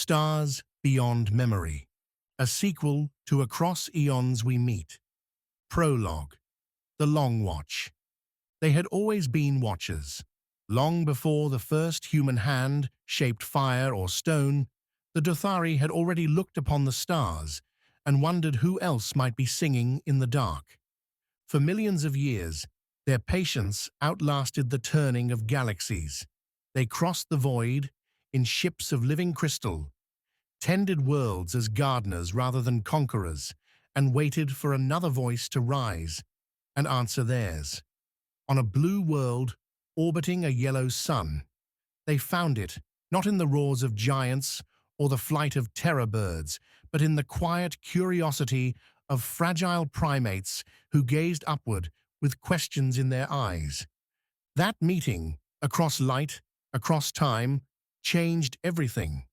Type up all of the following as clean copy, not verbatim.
Stars Beyond Memory, a sequel to Across Eons We Meet. Prologue, The Long Watch. They had always been watchers. Long before the first human hand shaped fire or stone, the Dothari had already looked upon the stars and wondered who else might be singing in the dark. For millions of years, their patience outlasted the turning of galaxies. They crossed the void in ships of living crystal, tended worlds as gardeners rather than conquerors, and waited for another voice to rise and answer theirs. On a blue world orbiting a yellow sun, they found it not in the roars of giants or the flight of terror birds, but in the quiet curiosity of fragile primates who gazed upward with questions in their eyes. That meeting, across light, across time, changed everything.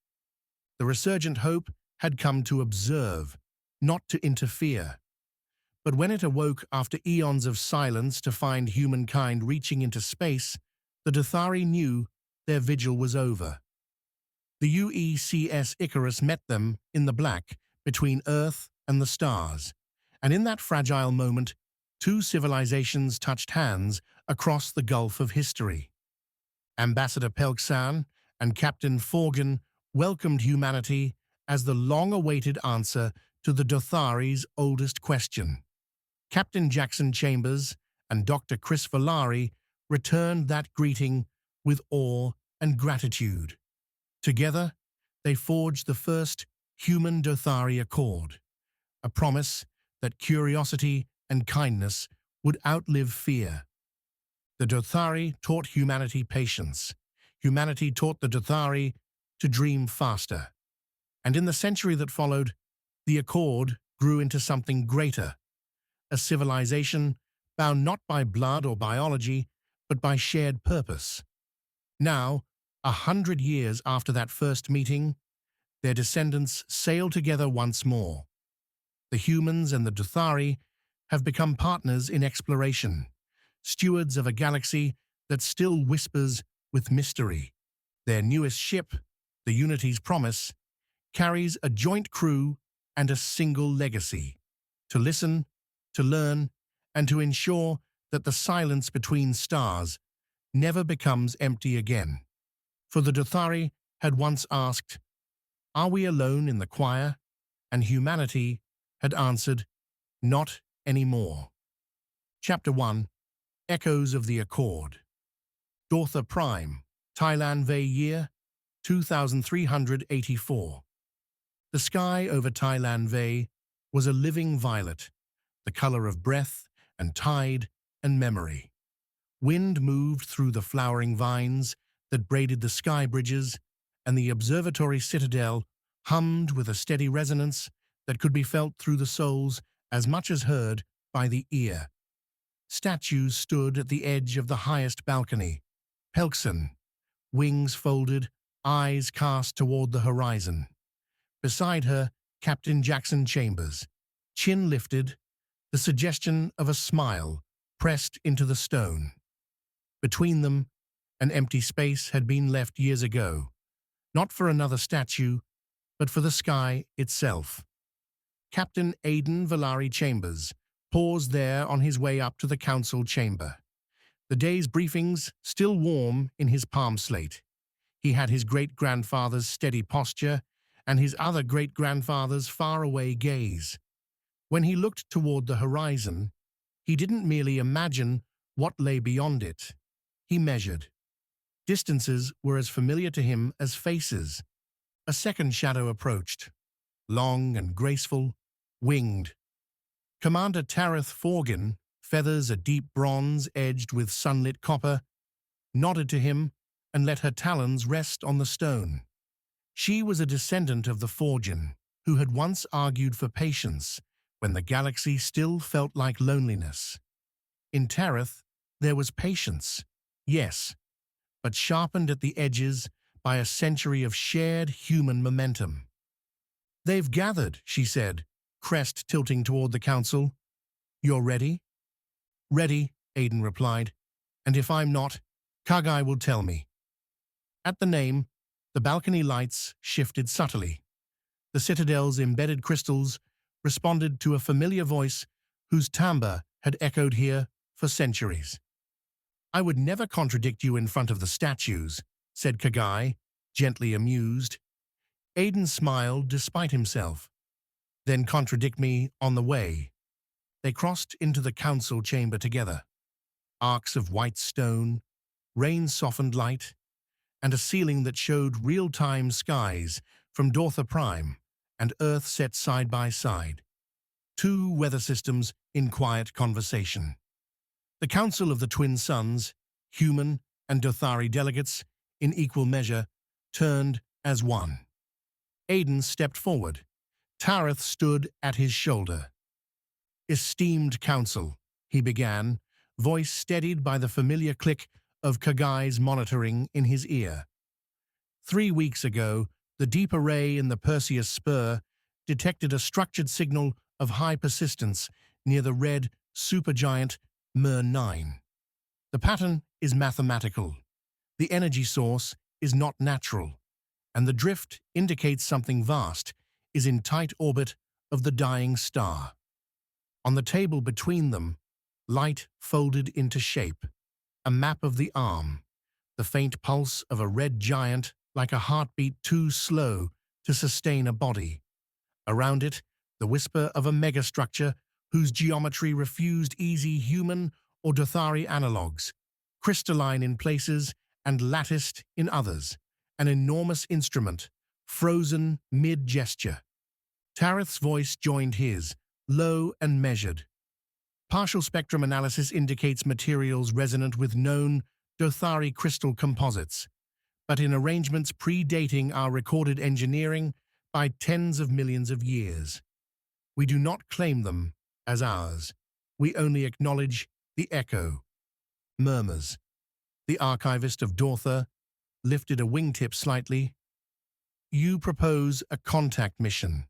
The resurgent hope had come to observe, not to interfere. But when it awoke after eons of silence to find humankind reaching into space, the Dothari knew their vigil was over. The UECS Icarus met them in the black between Earth and the stars, and in that fragile moment, two civilizations touched hands across the gulf of history. Ambassador Pelksan and Captain Forgan welcomed humanity as the long-awaited answer to the Dothari's oldest question. Captain Jackson Chambers and Dr. Chris Valari returned that greeting with awe and gratitude. Together, they forged the first human Dothari Accord, a promise that curiosity and kindness would outlive fear. The Dothari taught humanity patience. Humanity taught the Dothari to dream faster. And in the century that followed, the Accord grew into something greater, a civilization bound not by blood or biology, but by shared purpose. Now, 100 years after that first meeting, their descendants sail together once more. The humans and the Dothari have become partners in exploration, stewards of a galaxy that still whispers with mystery. Their newest ship, the Unity's Promise, carries a joint crew and a single legacy: to listen, to learn, and to ensure that the silence between stars never becomes empty again. For the Dothari had once asked, "Are we alone in the choir?" And humanity had answered, "Not anymore." Chapter 1. Echoes of the Accord. Dothar Prime, Thailand Vey Year, 2384. The sky over Thailand Vey was a living violet, the color of breath and tide and memory. Wind moved through the flowering vines that braided the sky bridges, and the observatory citadel hummed with a steady resonance that could be felt through the souls as much as heard by the ear. Statues stood at the edge of the highest balcony. Pelksan, wings folded, eyes cast toward the horizon. Beside her, Captain Jackson Chambers, chin lifted, the suggestion of a smile pressed into the stone. Between them, an empty space had been left years ago, not for another statue, but for the sky itself. Captain Aidan Valari Chambers paused there on his way up to the council chamber. The day's briefings still warm in his palm slate. He had his great-grandfather's steady posture and his other great-grandfather's far-away gaze. When he looked toward the horizon, he didn't merely imagine what lay beyond it. He measured. Distances were as familiar to him as faces. A second shadow approached, long and graceful, winged. Commander Tareth Forgan, feathers a deep bronze edged with sunlit copper, nodded to him and let her talons rest on the stone. She was a descendant of the Forgan, who had once argued for patience when the galaxy still felt like loneliness. In Tareth, there was patience, yes, but sharpened at the edges by a century of shared human momentum. "They've gathered," she said, crest tilting toward the council. "You're ready?" "Ready," Aidan replied, "and if I'm not, Kagai will tell me." At the name, The balcony lights shifted subtly. The citadel's embedded crystals responded to a familiar voice whose timbre had echoed here for centuries. "I would never contradict you in front of the statues," said Kagai, gently amused. Aiden smiled despite himself. "Then contradict me on the way." They crossed into the council chamber together. Arcs of white stone, rain-softened light, and a ceiling that showed real-time skies from Dothari Prime and Earth set side by side. Two weather systems in quiet conversation. The Council of the Twin Suns, human and Dothari delegates, in equal measure, turned as one. Aiden stepped forward. Tareth stood at his shoulder. "Esteemed Council," he began, voice steadied by the familiar click of Kagai's monitoring in his ear. 3 weeks ago, the deep array in the Perseus Spur detected a structured signal of high persistence near the red supergiant Mer-9. The pattern is mathematical. The energy source is not natural, and the drift indicates something vast is in tight orbit of the dying star. On the table between them, light folded into shape, a map of the arm, the faint pulse of a red giant like a heartbeat too slow to sustain a body. Around it, the whisper of a megastructure whose geometry refused easy human or Dothari analogues, crystalline in places and latticed in others, an enormous instrument, frozen mid-gesture. Tareth's voice joined his, low and measured. "Partial spectrum analysis indicates materials resonant with known Dothari crystal composites, but in arrangements predating our recorded engineering by tens of millions of years. We do not claim them as ours. We only acknowledge the echo." Murmurs. The archivist of Dothari lifted a wingtip slightly. "You propose a contact mission."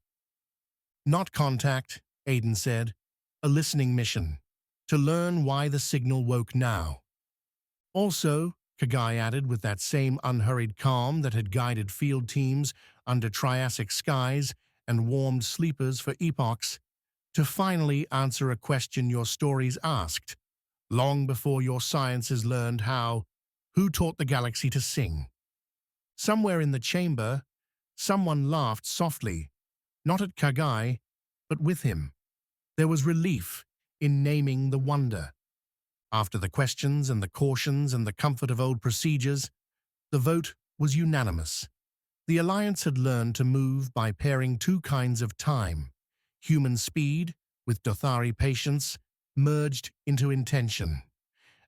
"Not contact," Aiden said. "A listening mission, to learn why the signal woke now." "Also," Kagai added with that same unhurried calm that had guided field teams under Triassic skies and warmed sleepers for epochs, "to finally answer a question your stories asked, long before your sciences learned how, who taught the galaxy to sing." Somewhere in the chamber, someone laughed softly, not at Kagai, but with him. There was relief in naming the wonder. After the questions and the cautions and the comfort of old procedures, the vote was unanimous. The Alliance had learned to move by pairing two kinds of time. Human speed, with Dothari patience, merged into intention.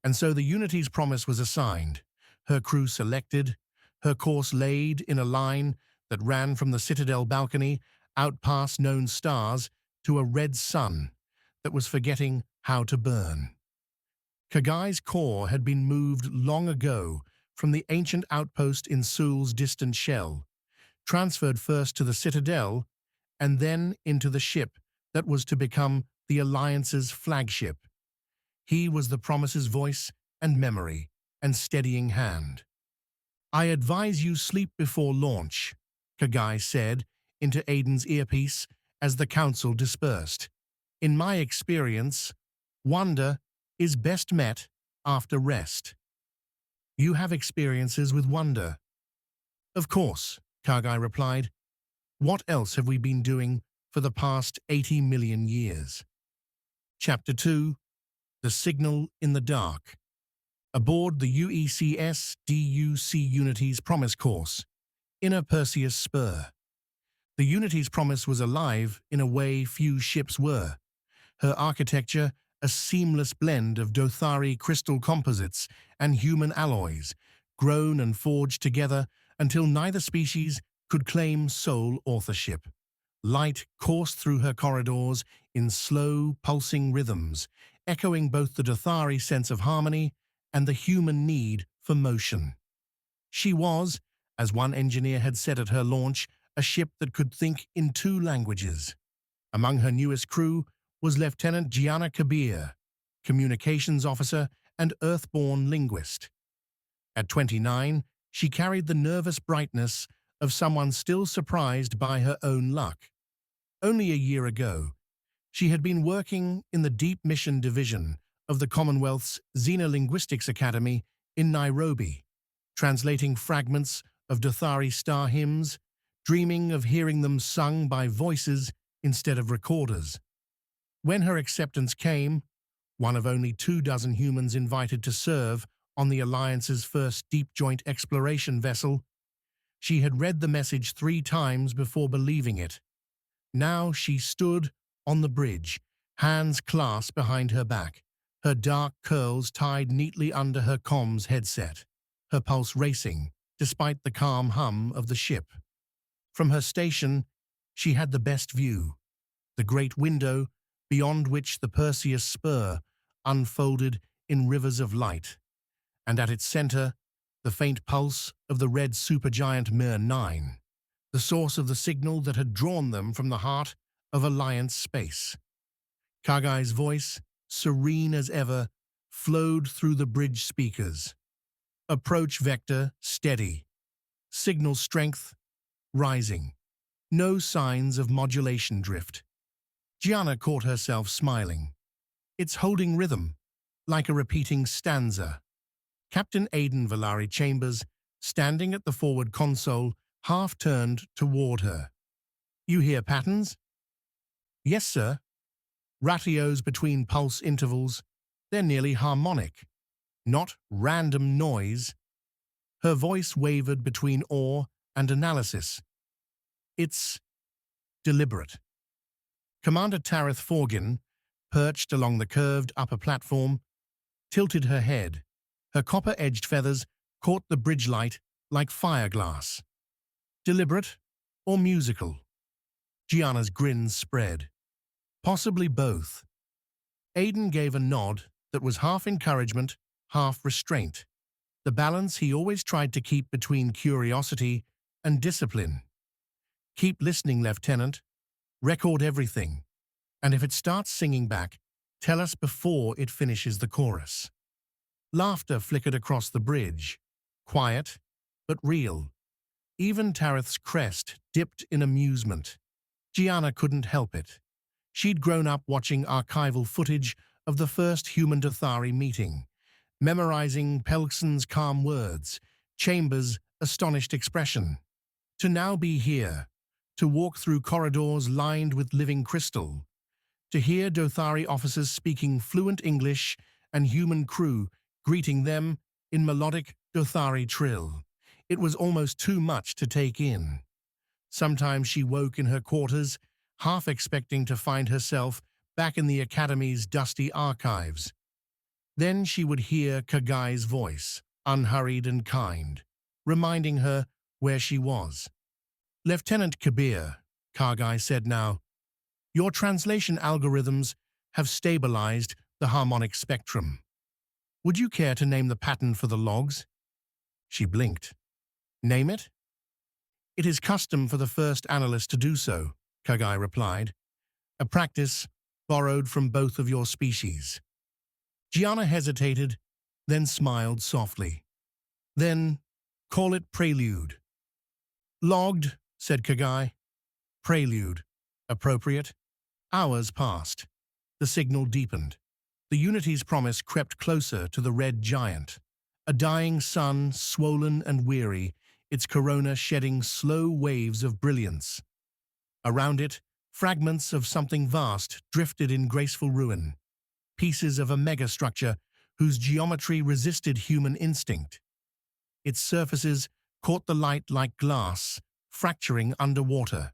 And so the Unity's promise was assigned, her crew selected, her course laid in a line that ran from the Citadel balcony out past known stars to a red sun that was forgetting how to burn. Kagai's core had been moved long ago from the ancient outpost in Sul's distant shell, transferred first to the Citadel and then into the ship that was to become the Alliance's flagship. He was the promise's voice and memory and steadying hand. "I advise you sleep before launch," Kagai said into Aiden's earpiece as the council dispersed. "In my experience, wonder is best met after rest." "You have experiences with wonder." "Of course," Kagai replied. "What else have we been doing for the past 80 million years?" Chapter 2. The Signal in the Dark. Aboard the UECS-DUC Unity's Promise course, Inner Perseus Spur. The Unity's Promise was alive in a way few ships were. Her architecture, a seamless blend of Dothari crystal composites and human alloys, grown and forged together until neither species could claim sole authorship. Light coursed through her corridors in slow, pulsing rhythms, echoing both the Dothari sense of harmony and the human need for motion. She was, as one engineer had said at her launch, a ship that could think in 2 languages. Among her newest crew was Lieutenant Gianna Kabir, communications officer and earthborn linguist. At 29, She carried the nervous brightness of someone still surprised by her own luck. Only a year ago, she had been working in the Deep Mission Division of the Commonwealth's Xenolinguistics Academy in Nairobi, translating fragments of Dothari star hymns, dreaming of hearing them sung by voices instead of recorders. When her acceptance came, one of only 24 humans invited to serve on the Alliance's first deep joint exploration vessel, she had read the message 3 times before believing it. Now she stood on the bridge, hands clasped behind her back, her dark curls tied neatly under her comms headset, her pulse racing despite the calm hum of the ship. From her station, she had the best view, the great window beyond which the Perseus spur unfolded in rivers of light, and at its center, the faint pulse of the red supergiant Mir 9, the source of the signal that had drawn them from the heart of Alliance space. Kagai's voice, serene as ever, flowed through the bridge speakers. Approach vector steady. Signal strength rising. No signs of modulation drift. Gianna caught herself smiling. It's holding rhythm, like a repeating stanza. Captain Aidan Valari Chambers, standing at the forward console, half turned toward her. You hear patterns? Yes, sir. Ratios between pulse intervals. They're nearly harmonic, not random noise. Her voice wavered between awe and analysis. It's deliberate. Commander Tareth Forgin, perched along the curved upper platform, tilted her head. Her copper-edged feathers caught the bridge light like fireglass. Deliberate or musical? Gianna's grin spread. Possibly both. Aidan gave a nod that was half encouragement, half restraint, the balance he always tried to keep between curiosity and discipline. Keep listening, Lieutenant. Record everything. And if it starts singing back, tell us before it finishes the chorus. Laughter flickered across the bridge. Quiet, but real. Even Tareth's crest dipped in amusement. Gianna couldn't help it. She'd grown up watching archival footage of the first human Dothari meeting, memorizing Pelkson's calm words, Chambers' astonished expression. To now be here, to walk through corridors lined with living crystal, to hear Dothari officers speaking fluent English and human crew greeting them in melodic Dothari trill. It was almost too much to take in. Sometimes she woke in her quarters, half expecting to find herself back in the Academy's dusty archives. Then she would hear Kagai's voice, unhurried and kind, reminding her where she was. Lieutenant Kabir, Kagai said now, your translation algorithms have stabilized the harmonic spectrum. Would you care to name the pattern for the logs? She blinked. Name it? It is custom for the first analyst to do so, Kagai replied, a practice borrowed from both of your species. Gianna hesitated, then smiled softly. Then, call it prelude. Logged, said Kagai. Prelude. Appropriate. Hours passed. The signal deepened. The Unity's promise crept closer to the red giant. A dying sun, swollen and weary, its corona shedding slow waves of brilliance. Around it, fragments of something vast drifted in graceful ruin, pieces of a megastructure whose geometry resisted human instinct. Its surfaces caught the light like glass, fracturing underwater.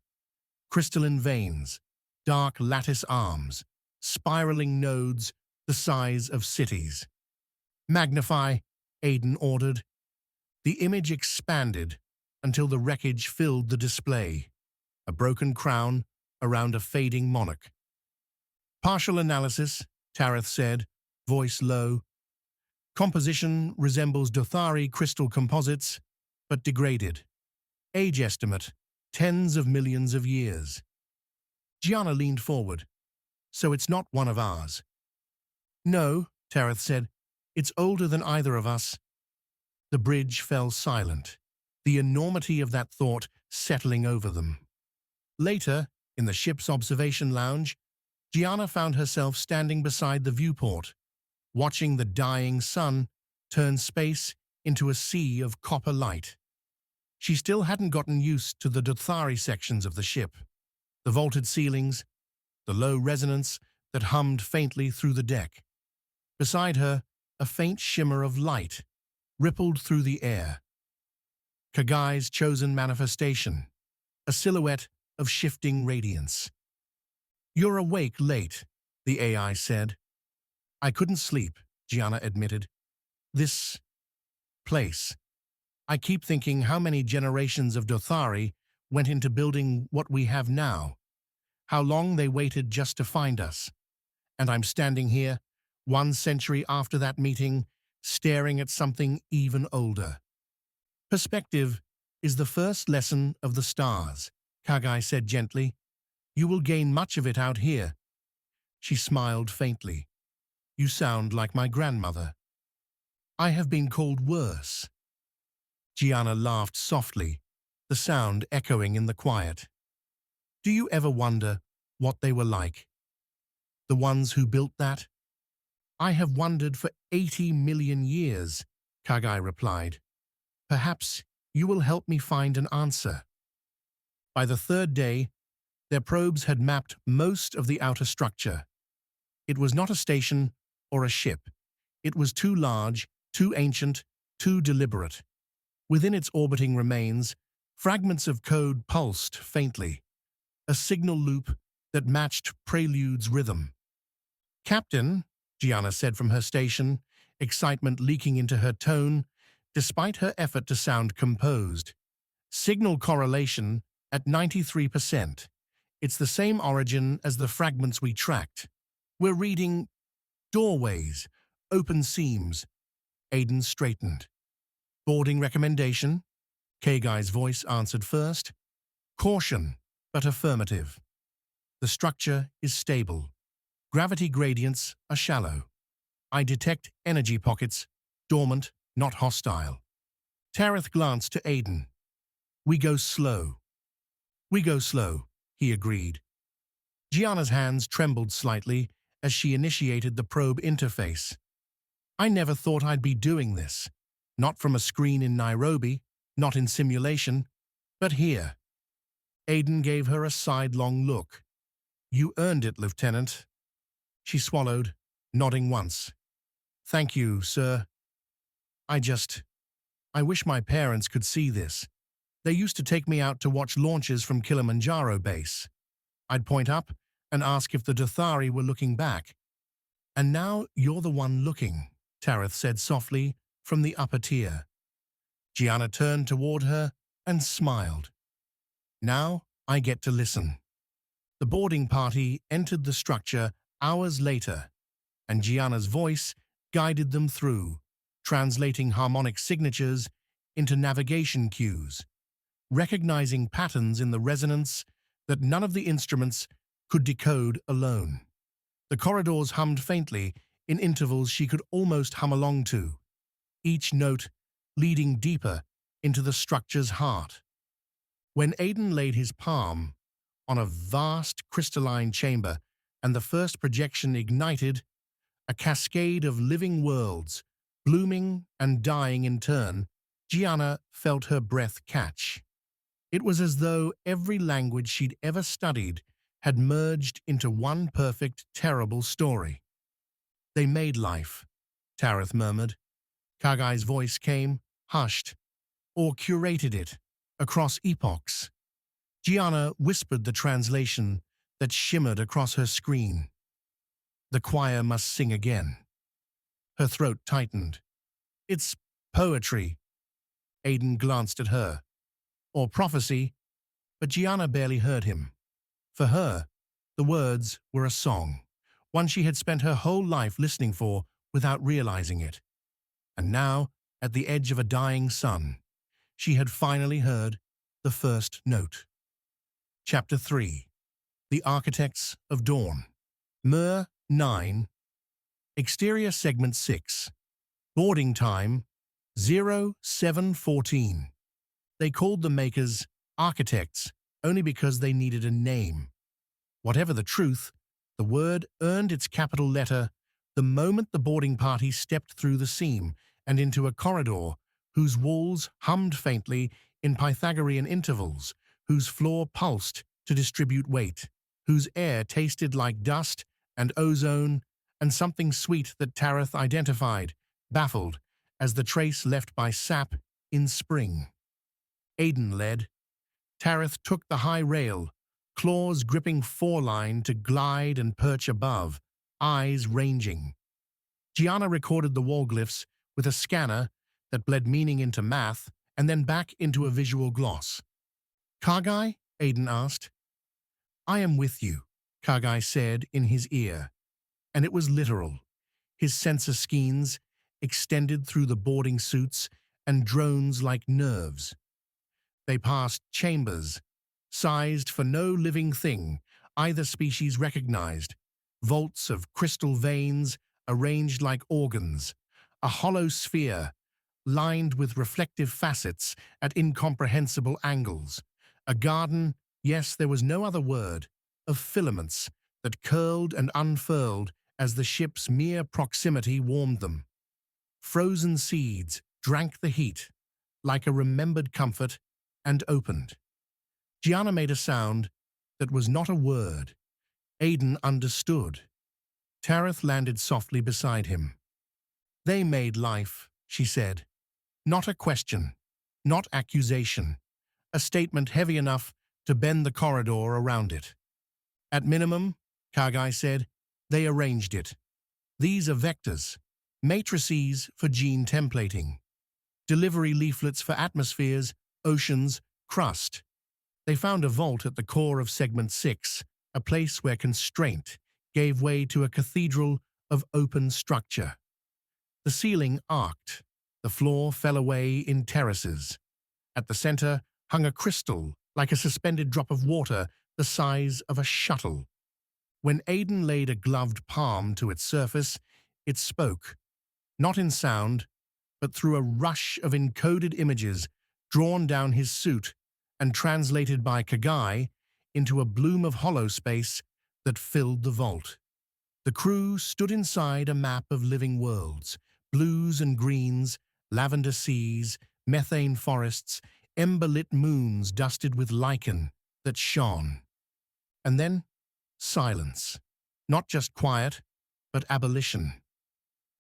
Crystalline veins, dark lattice arms, spiraling nodes the size of cities. Magnify, Aidan ordered. The image expanded until the wreckage filled the display, a broken crown around a fading monarch. Partial analysis, Tareth said, voice low. Composition resembles Dothari crystal composites, but degraded. Age estimate, tens of millions of years. Gianna leaned forward. So it's not one of ours. No, Tareth said. It's older than either of us. The bridge fell silent, the enormity of that thought settling over them. Later, in the ship's observation lounge, Gianna found herself standing beside the viewport, watching the dying sun turn space into a sea of copper light. She still hadn't gotten used to the Dothari sections of the ship, the vaulted ceilings, the low resonance that hummed faintly through the deck. Beside her, a faint shimmer of light rippled through the air. Kagai's chosen manifestation, a silhouette of shifting radiance. "You're awake late," the AI said. "I couldn't sleep," Gianna admitted. "This place. I keep thinking how many generations of Dothari went into building what we have now. How long they waited just to find us. And I'm standing here, 1 century after that meeting, staring at something even older." "Perspective is the first lesson of the stars," Kagai said gently. "You will gain much of it out here." She smiled faintly. "You sound like my grandmother." "I have been called worse." Gianna laughed softly, the sound echoing in the quiet. "Do you ever wonder what they were like? The ones who built that?" "I have wondered for 80 million years," Kagai replied. "Perhaps you will help me find an answer." By the third day, their probes had mapped most of the outer structure. It was not a station or a ship. It was too large, too ancient, too deliberate. Within its orbiting remains, fragments of code pulsed faintly, a signal loop that matched Prelude's rhythm. "Captain," Gianna said from her station, excitement leaking into her tone, despite her effort to sound composed. "Signal correlation at 93%. It's the same origin as the fragments we tracked. We're reading doorways, open seams." Aiden straightened. "Boarding recommendation?" Kagai's voice answered first. "Caution, but affirmative. The structure is stable. Gravity gradients are shallow. I detect energy pockets, dormant, not hostile." Tareth glanced to Aiden. "We go slow." "We go slow," he agreed. Gianna's hands trembled slightly as she initiated the probe interface. "I never thought I'd be doing this. Not from a screen in Nairobi, not in simulation, but here." Aiden gave her a sidelong look. "You earned it, Lieutenant." She swallowed, nodding once. "Thank you, sir. I wish my parents could see this. They used to take me out to watch launches from Kilimanjaro base. I'd point up and ask if the Dothari were looking back. And now you're the one looking," Tareth said softly from the upper tier. Gianna turned toward her and smiled. "Now I get to listen." The boarding party entered the structure hours later, and Gianna's voice guided them through, translating harmonic signatures into navigation cues, recognizing patterns in the resonance that none of the instruments could decode alone. The corridors hummed faintly in intervals she could almost hum along to, each note leading deeper into the structure's heart. When Aiden laid his palm on a vast crystalline chamber and the first projection ignited, a cascade of living worlds, blooming and dying in turn, Gianna felt her breath catch. It was as though every language she'd ever studied had merged into one perfect, terrible story. "They made life," Tareth murmured. Kagai's voice came, hushed, "or curated it, across epochs." Gianna whispered the translation that shimmered across her screen. "The choir must sing again." Her throat tightened. "It's poetry." Aiden glanced at her. "Or prophecy," but Gianna barely heard him. For her, the words were a song, one she had spent her whole life listening for without realizing it. And now, at the edge of a dying sun, she had finally heard the first note. Chapter 3. The Architects of Dawn. Mer 9. Exterior Segment 6. Boarding time 0714. They called the makers architects only because they needed a name. Whatever the truth, the word earned its capital letter the moment the boarding party stepped through the seam and into a corridor whose walls hummed faintly in Pythagorean intervals, whose floor pulsed to distribute weight, whose air tasted like dust and ozone and something sweet that Tareth identified, baffled, as the trace left by sap in spring. Aidan led. Tareth took the high rail, claws gripping foreline to glide and perch above, eyes ranging. Gianna recorded the wall glyphs with a scanner that bled meaning into math and then back into a visual gloss. "Kagai?" Aidan asked. "I am with you," Kagai said in his ear, and it was literal. His sensor skeins extended through the boarding suits and drones like nerves. They passed chambers, sized for no living thing either species recognized, vaults of crystal veins arranged like organs, a hollow sphere lined with reflective facets at incomprehensible angles, a garden, yes, there was no other word, of filaments that curled and unfurled as the ship's mere proximity warmed them. Frozen seeds drank the heat, like a remembered comfort, and opened. Gianna made a sound that was not a word. Aidan understood. Tareth landed softly beside him. "They made life," she said. "Not a question, not accusation. A statement heavy enough to bend the corridor around it. At minimum," Kagai said, "they arranged it. These are vectors, matrices for gene templating, delivery leaflets for atmospheres, oceans, crust. They found a vault at the core of Segment 6, a place where constraint gave way to a cathedral of open structure. The ceiling arced, the floor fell away in terraces. At the center hung a crystal like a suspended drop of water the size of a shuttle. When Aidan laid a gloved palm to its surface, it spoke, not in sound, but through a rush of encoded images drawn down his suit and translated by Kagai into a bloom of hollow space that filled the vault. The crew stood inside a map of living worlds, blues and greens, lavender seas, methane forests, ember-lit moons dusted with lichen that shone. And then, silence. Not just quiet, but abolition.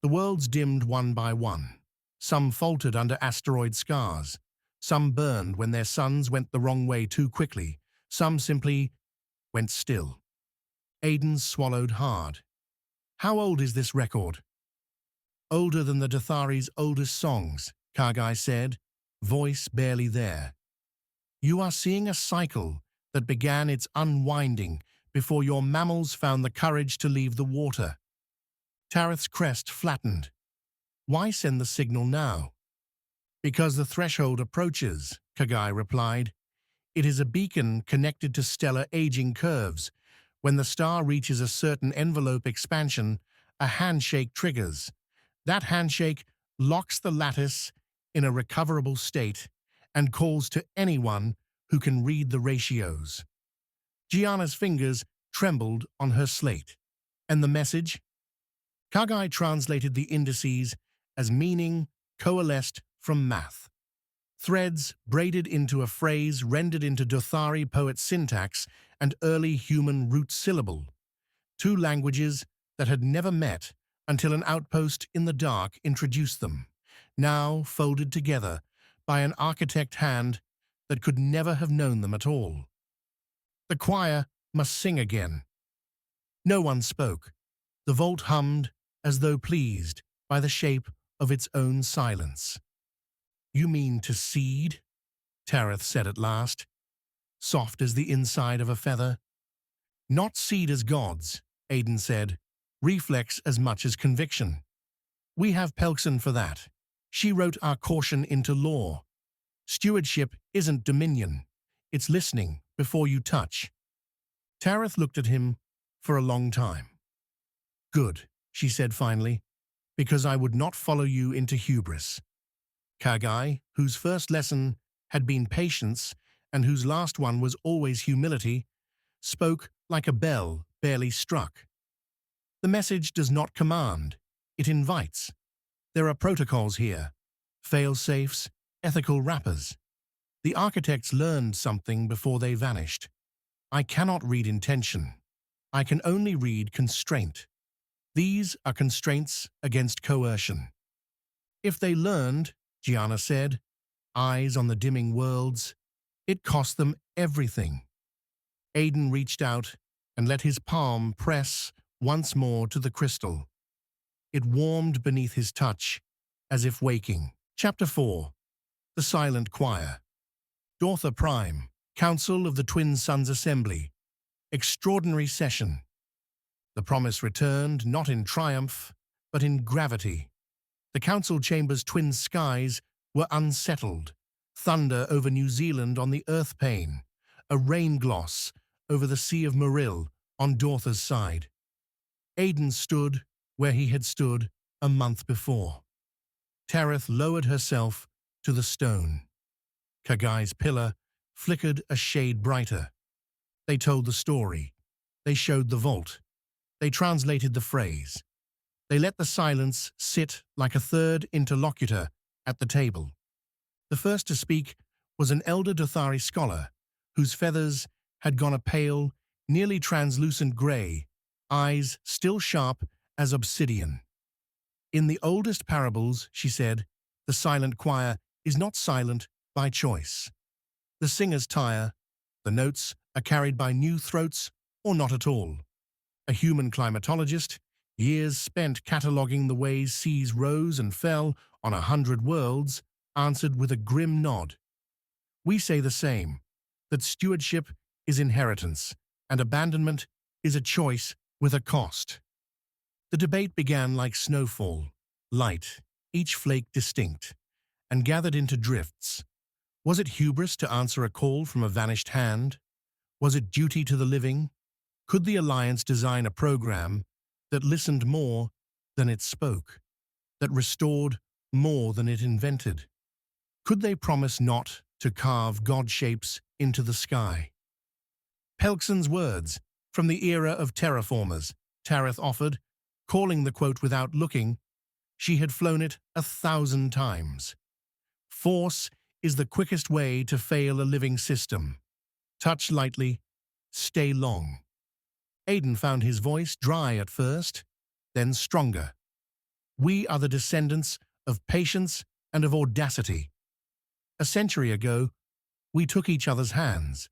The worlds dimmed one by one. Some faltered under asteroid scars. Some burned when their suns went the wrong way too quickly. Some simply went still. Aidan swallowed hard. "How old is this record?" "Older than the Dothari's oldest songs," Kagai said, voice barely there. "You are seeing a cycle that began its unwinding before your mammals found the courage to leave the water." Tareth's crest flattened. "Why send the signal now?" "Because the threshold approaches," Kagai replied. "It is a beacon connected to stellar aging curves. When the star reaches a certain envelope expansion, a handshake triggers. That handshake locks the lattice in a recoverable state and calls to anyone who can read the ratios." Gianna's fingers trembled on her slate. "And the message?" Kagai translated the indices as meaning coalesced from math. Threads braided into a phrase rendered into Dothari poet syntax and early human root syllable. Two languages that had never met until an outpost in the dark introduced them, now folded together by an architect hand that could never have known them at all. The choir must sing again. No one spoke. The vault hummed as though pleased by the shape of its own silence. "You mean to seed?" Tareth said at last, soft as the inside of a feather. "Not seed as gods," Aidan said, reflex as much as conviction. "We have Pelkson for that. She wrote our caution into law. Stewardship isn't dominion. It's listening before you touch." Tareth looked at him for a long time. "Good," she said finally, "because I would not follow you into hubris." Kagai, whose first lesson had been patience and whose last one was always humility, spoke like a bell barely struck. The message does not command, it invites. There are protocols here, fail-safes, ethical wrappers. The architects learned something before they vanished. I cannot read intention. I can only read constraint. These are constraints against coercion. If they learned, Gianna said, eyes on the dimming worlds, it cost them everything. Aidan reached out and let his palm press once more to the crystal. It warmed beneath his touch, as if waking. Chapter 4. The Silent Choir. Dothari Prime, Council of the Twin Suns Assembly. Extraordinary session. The promise returned not in triumph, but in gravity. The council chamber's twin skies were unsettled. Thunder over New Zealand on the earth pane. A rain gloss over the Sea of Marill on Dothari's side. Aidan stood where he had stood a month before. Tareth lowered herself to the stone. Kagai's pillar flickered a shade brighter. They told the story. They showed the vault. They translated the phrase. They let the silence sit like a third interlocutor at the table. The first to speak was an elder Dothari scholar, whose feathers had gone a pale, nearly translucent grey, eyes still sharp as obsidian. In the oldest parables, she said, the silent choir is not silent by choice. The singers tire, the notes are carried by new throats or not at all. A human climatologist, years spent cataloguing the ways seas rose and fell on 100 worlds, answered with a grim nod. We say the same, that stewardship is inheritance, and abandonment is a choice with a cost. The debate began like snowfall, light, each flake distinct, and gathered into drifts. Was it hubris to answer a call from a vanished hand? Was it duty to the living? Could the Alliance design a program that listened more than it spoke, that restored more than it invented? Could they promise not to carve God shapes into the sky? Pelkson's words, from the era of terraformers, Tareth offered, calling the quote without looking. She had flown it 1,000 times. Force is the quickest way to fail a living system. Touch lightly, stay long. Aidan found his voice dry at first, then stronger. We are the descendants of patience and of audacity. A century ago, we took each other's hands.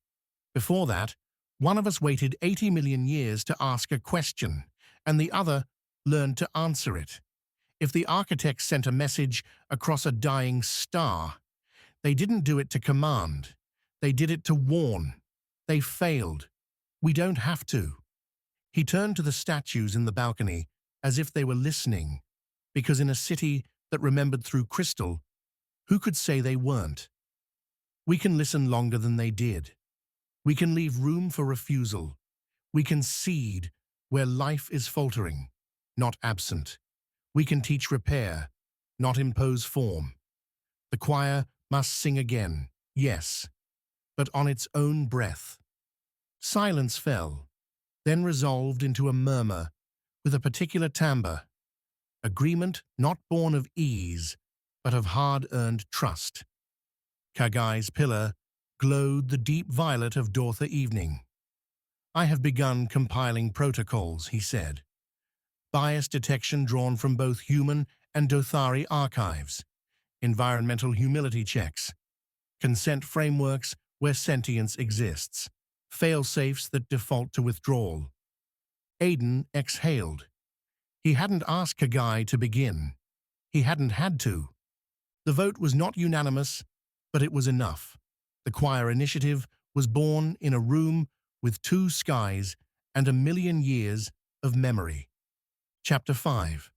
Before that, one of us waited 80 million years to ask a question, and the other learned to answer it. If the architects sent a message across a dying star, they didn't do it to command. They did it to warn. They failed. We don't have to. He turned to the statues in the balcony as if they were listening, because in a city that remembered through crystal, who could say they weren't? We can listen longer than they did. We can leave room for refusal. We can cede where life is faltering, not absent. We can teach repair, not impose form. The choir must sing again, yes, but on its own breath. Silence fell, then resolved into a murmur with a particular timbre. Agreement not born of ease, but of hard-earned trust. Kagai's pillar glowed the deep violet of Dothari evening. I have begun compiling protocols, he said. Bias detection drawn from both human and Dothari archives. Environmental humility checks. Consent frameworks where sentience exists. Fail-safes that default to withdrawal. Aidan exhaled. He hadn't asked Kagai to begin. He hadn't had to. The vote was not unanimous, but it was enough. The choir initiative was born in a room with 2 skies and 1,000,000 years of memory. Chapter 5.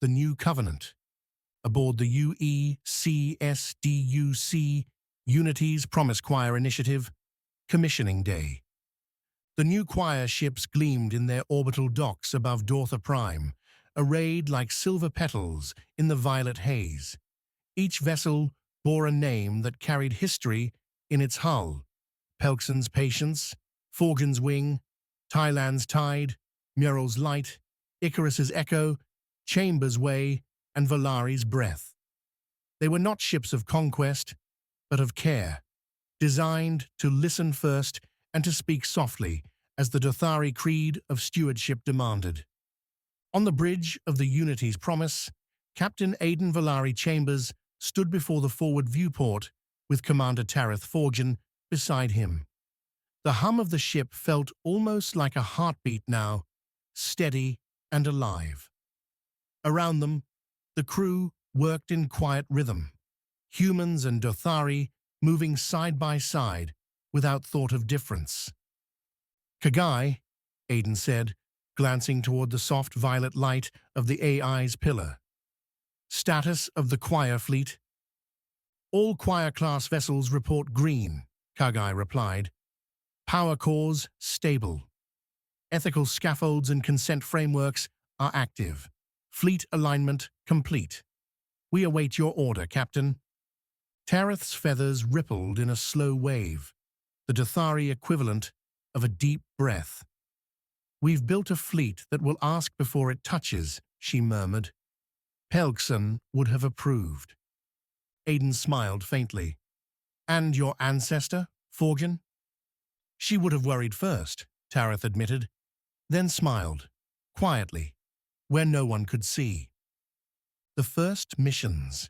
The New Covenant. Aboard the UECSDUC, Unity's Promise Choir Initiative, Commissioning Day. The new choir ships gleamed in their orbital docks above Dothari Prime, arrayed like silver petals in the violet haze. Each vessel bore a name that carried history in its hull: Pelkson's Patience, Forgan's Wing, Thailand's Tide, Murrel's Light, Icarus's Echo, Chambers' Way, and Valari's Breath. They were not ships of conquest, but of care, designed to listen first and to speak softly, as the Dothari creed of stewardship demanded. On the bridge of the Unity's Promise, Captain Aidan Valari Chambers stood before the forward viewport with Commander Tareth Forgan beside him. The hum of the ship felt almost like a heartbeat now, steady and alive. Around them, the crew worked in quiet rhythm, humans and Dothari moving side by side without thought of difference. "Kagai," Aidan said, glancing toward the soft violet light of the AI's pillar. "Status of the Choir fleet?" "All Choir-class vessels report green," Kagai replied. "Power cores stable. Ethical scaffolds and consent frameworks are active. Fleet alignment complete. We await your order, Captain." Tareth's feathers rippled in a slow wave, the Dothari equivalent of a deep breath. "We've built a fleet that will ask before it touches," she murmured. "Pelkson would have approved." Aidan smiled faintly. "And your ancestor, Forgan?" "She would have worried first," Tareth admitted, then smiled, quietly, where no one could see. The first missions.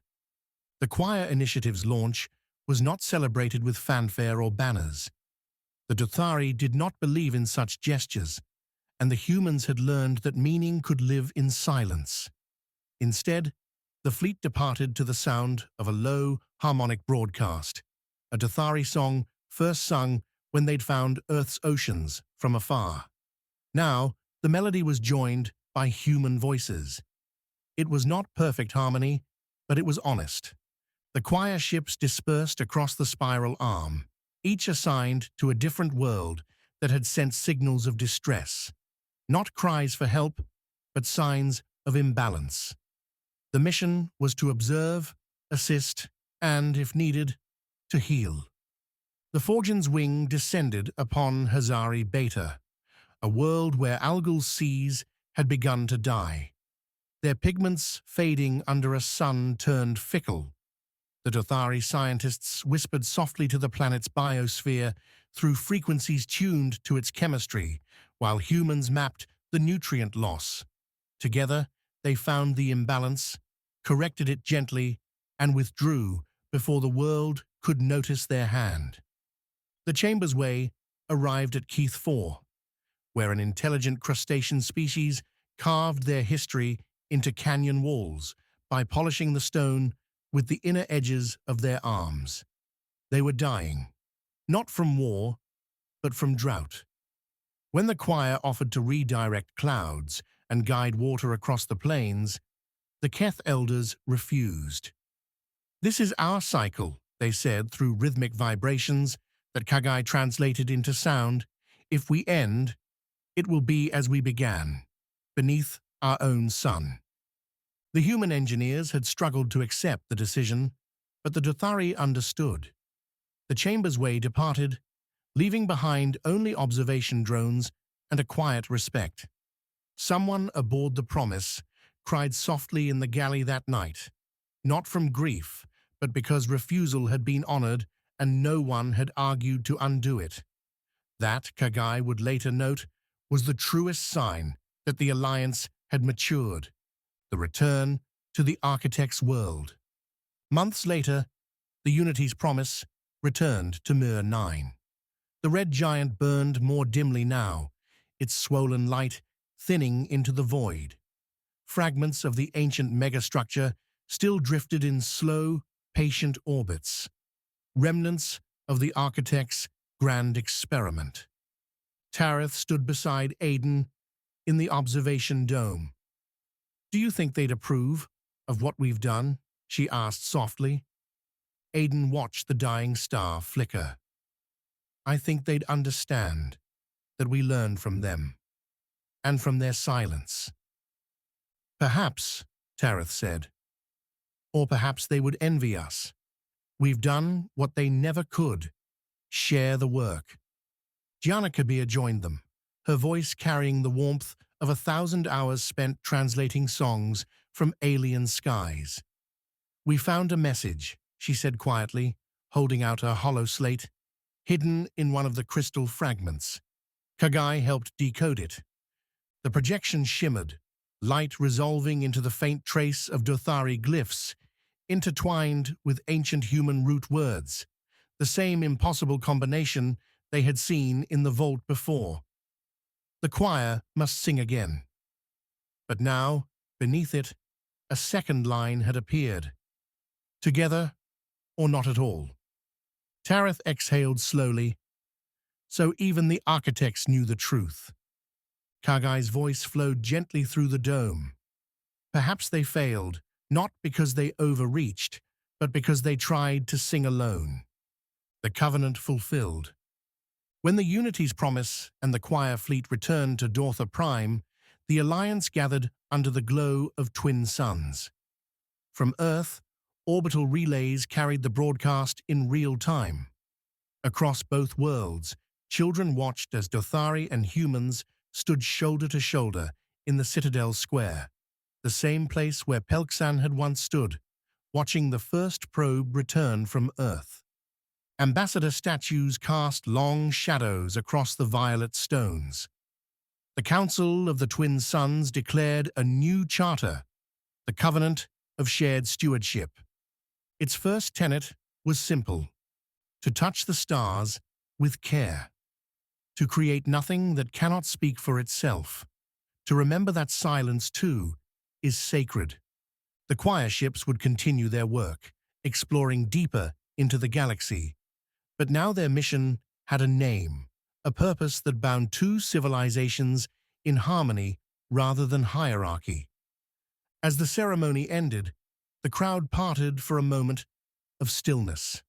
The Choir Initiative's launch was not celebrated with fanfare or banners. The Dothari did not believe in such gestures, and the humans had learned that meaning could live in silence. Instead, the fleet departed to the sound of a low, harmonic broadcast, a Dothari song first sung when they'd found Earth's oceans from afar. Now, the melody was joined by human voices. It was not perfect harmony, but it was honest. The choir ships dispersed across the spiral arm, each assigned to a different world that had sent signals of distress. Not cries for help, but signs of imbalance. The mission was to observe, assist, and, if needed, to heal. The Forgan's Wing descended upon Hazari Beta, a world where algal seas had begun to die, their pigments fading under a sun turned fickle. The Dothari scientists whispered softly to the planet's biosphere through frequencies tuned to its chemistry, while humans mapped the nutrient loss. Together, they found the imbalance, corrected it gently, and withdrew before the world could notice their hand. The Chambers Way arrived at Keith 4, where an intelligent crustacean species carved their history into canyon walls by polishing the stone with the inner edges of their arms. They were dying, not from war, but from drought. When the choir offered to redirect clouds and guide water across the plains, the Keth elders refused. "This is our cycle," they said through rhythmic vibrations that Kagai translated into sound. "If we end, it will be as we began, beneath our own sun." The human engineers had struggled to accept the decision, but the Dothari understood. The Chambers Way departed, leaving behind only observation drones and a quiet respect. Someone aboard the Promise cried softly in the galley that night, not from grief, but because refusal had been honored and no one had argued to undo it. That, Kagai would later note, was the truest sign that the alliance had matured, the return to the architect's world. Months later, the Unity's Promise returned to Mir 9. The red giant burned more dimly now, its swollen light thinning into the void. Fragments of the ancient megastructure still drifted in slow, patient orbits, remnants of the architect's grand experiment. Tareth stood beside Aidan in the observation dome. "Do you think they'd approve of what we've done?" she asked softly. Aidan watched the dying star flicker. "I think they'd understand that we learned from them, and from their silence." "Perhaps," Tareth said. Or perhaps they would envy us. We've done what they never could, share the work. Gianna Kabir joined them, her voice carrying the warmth of 1,000 hours spent translating songs from alien skies. "We found a message," she said quietly, holding out a hollow slate, hidden in one of the crystal fragments. Kagai helped decode it. The projection shimmered, light resolving into the faint trace of Dothari glyphs, intertwined with ancient human root words, the same impossible combination they had seen in the vault before. The choir must sing again. But now, beneath it, a second line had appeared. "Together, or not at all." Tareth exhaled slowly, so even the architects knew the truth. Kagai's voice flowed gently through the dome. Perhaps they failed, not because they overreached, but because they tried to sing alone. The covenant fulfilled. When the Unity's promise and the choir fleet returned to Dothari Prime, the Alliance gathered under the glow of twin suns. From Earth, orbital relays carried the broadcast in real time. Across both worlds, children watched as Dothari and humans stood shoulder to shoulder in the Citadel Square, the same place where Pelksan had once stood, watching the first probe return from Earth. Ambassador statues cast long shadows across the violet stones. The Council of the Twin Suns declared a new charter, the Covenant of Shared Stewardship. Its first tenet was simple: to touch the stars with care, to create nothing that cannot speak for itself, to remember that silence, too, is sacred. The choir ships would continue their work, exploring deeper into the galaxy. But now their mission had a name, a purpose that bound two civilizations in harmony rather than hierarchy. As the ceremony ended, the crowd parted for a moment of stillness.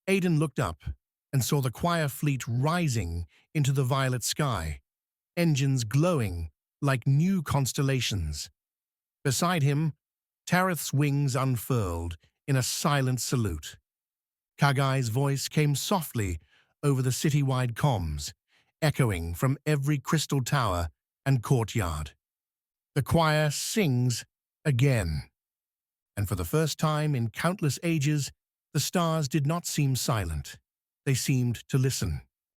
Aiden looked up and saw the choir fleet rising into the violet sky, engines glowing like new constellations. Beside him, Tareth's wings unfurled in a silent salute. Kagai's voice came softly over the citywide comms, echoing from every crystal tower and courtyard. The choir sings again. And for the first time in countless ages, the stars did not seem silent. They seemed to listen.